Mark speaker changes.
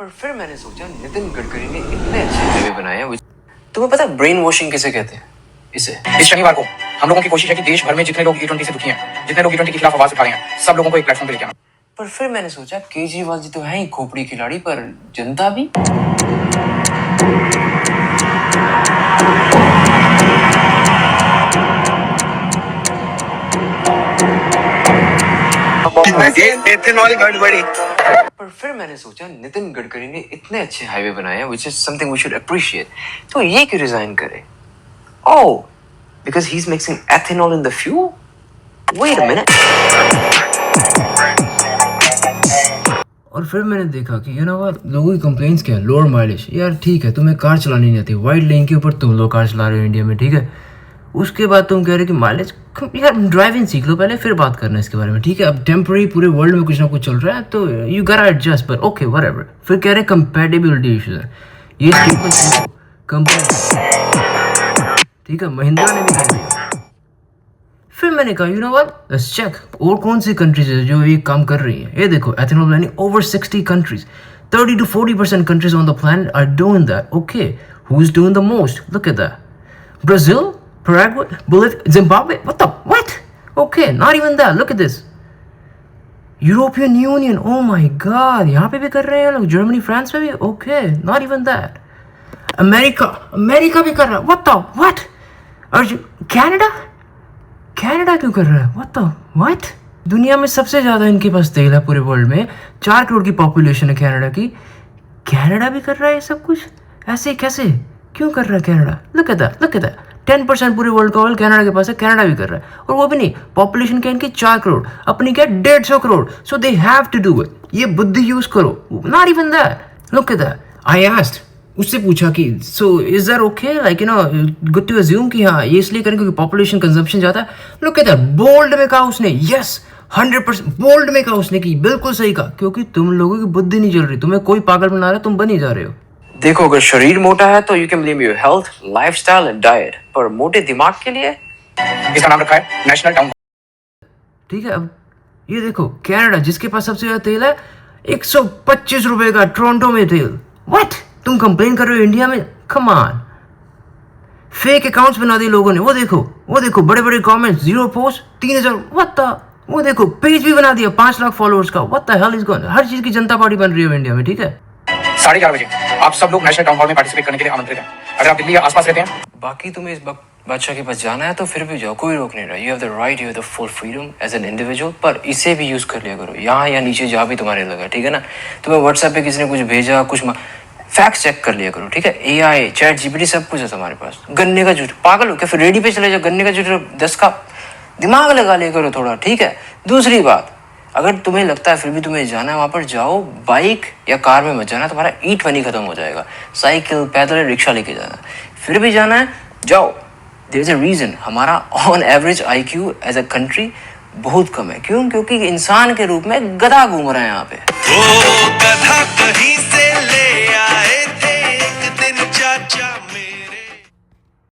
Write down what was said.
Speaker 1: पर फिर मैंने सोचा नितिन गडकरी ने इतने अच्छे हाईवे बनाए हैं। तुम्हें पता है ब्रेन वॉशिंग किसे कहते हैं? इसे
Speaker 2: इस शनिवार को हम लोगों की कोशिश है कि देश भर में जितने लोग E20 से दुखी हैं, जितने लोग E20 के खिलाफ आवाज उठा रहे हैं, सब लोगों को एक प्लेटफॉर्म पे लेके आना।
Speaker 1: पर फिर मैंने सोचा केजरीवाल जी तो है ही खोपड़ी खिलाड़ी, पर जनता भी। पर फिर मैंने सोचा नितिन गडकरी ने इतने अच्छे हाईवे बनाए हैं, which is something we should appreciate. तो ये क्यों रिजाइन करे? Oh, because he's mixing ethanol in the fuel? Wait a minute. और फिर मैंने देखा कि लोगों की कंप्लेंट्स क्या है, लोअर माइलेज। यार ठीक है, तुम्हें कार चलानी नहीं आती, वाइड लेन के ऊपर तुम लोग कार चला रहे हो इंडिया में, ठीक है। उसके बाद तुम कह रहे हो कि माइलेज, यार ड्राइविंग सीख लो पहले, फिर बात करना इसके बारे में, ठीक है। अब टेम्पररी पूरे वर्ल्ड में कुछ ना कुछ चल रहा है तो यू गोटा एडजस्ट, पर ओके व्हाटएवर। फिर कह रहे कंपैटिबिलिटी इश्यूज है, ये कंपनी, ठीक है, महिंद्रा ने भी कर दिया। फिर मैंने कहा लेट्स चेक और कौन सी कंट्रीज है जो ये काम कर रही है। ये देखो, ethanol blending over 60 countries, 30 to 40% countries on the planet are doing that. Okay, who's doing the most? Look at that. Brazil, Paraguay, Bolivia, Zimbabwe. What? Okay, not even that. Look at this. European Union. Oh my God. यहाँ पे भी कर रहे हैं लोग, Germany, France में भी. Okay, not even that. America भी कर रहा है. What? Canada क्यों कर रहा है? What? दुनिया में सबसे ज्यादा इनके पास तेल है पूरे वर्ल्ड में, 4 करोड़ की पॉपुलेशन है कनाडा की। कनाडा भी कर रहा है ये सब कुछ? ऐसे कैसे? क्यों कर रहा है कनाडा? Look at that. 10% पूरे वर्ल्ड का ऑयल कनाडा के पास है, कनाडा भी कर रहा है। और वो भी नहीं, पॉपुलेशन क्या इनकी 4 करोड़, अपनी क्या 150 crore. So they have to do it. ये बुद्धि यूज करो। Not even that. Look at that. I asked, उससे पूछा कि so is that okay, like good to assume कि हाँ ये इसलिए करें क्योंकि पॉपुलेशन कंजम्पशन ज्यादा है। लुक एट दैट, बोल्ड में कहा उसने, यस 100% बोल्ड में कहा उसने कि बिल्कुल सही कहा, क्योंकि तुम लोगों की बुद्धि नहीं चल रही, तुम्हें कोई पागल बना रहा है, तुम बन ही जा रहे हो। देखो, अगर शरीर मोटा है तो you can blame your health, lifestyle and diet, पर मोटे दिमाग के लिए
Speaker 2: इसका नाम रखा है नेशनल टाउन।
Speaker 1: ठीक है, अब ये देखो कनाडा जिसके पास सबसे ज्यादा तेल है, 125 रुपए का टोरंटो में तेल। व्हाट? तुम कंप्लेन कर रहे हो इंडिया में? Come on. फेक अकाउंट्स बना दिए लोगों ने, वो देखो बड़े बड़े कमेंट्स, 0 पोस्ट, 3000। वो देखो पेज भी बना दिया 5 लाख फॉलोअर्स का। What the hell is going? हर चीज की जनता पार्टी बन रही है इंडिया में, ठीक है।
Speaker 2: 11:30 बजे आप सब लोग नेशनल टाउन हॉल में पार्टिसिपेट करने के लिए आमंत्रित हैं। अगर आप दिल्ली या आसपास रहते हैं,
Speaker 1: बाकी तुम्हें इस बादशाह के पास जाना है तो फिर भी जाओ, कोई रोक नहीं रहा। You have the right, you have the full freedom as an individual, पर इसे भी यूज कर लिया करो, यहाँ या नीचे जहाँ भी तुम्हारे लगा, ठीक है ना। तुम्हें व्हाट्सएप पे किसी ने कुछ भेजा, कुछ फैक्ट्स चेक कर लिया करो, ठीक है। AI, चैट GPT सब कुछ है तुम्हारे पास। गन्ने का जूस, पागल हो क्या? फिर रेडी पे चले जाओ, गन्ने का जूस 10 का, दिमाग लगा लिया करो थोड़ा, ठीक है। दूसरी बात, अगर तुम्हें लगता है फिर भी तुम्हें जाना है वहाँ पर, जाओ, बाइक या कार में मत जाना, तुम्हारा E20 खत्म हो जाएगा। साइकिल, पैदल, रिक्शा लेके जाना। फिर भी जाना है, जाओ। देयर इज अ रीजन हमारा on average IQ as a country बहुत कम है। क्यों? क्योंकि इंसान के रूप में गधा घूम रहे हैं यहाँ पे।
Speaker 3: गधा कहीं से ले आए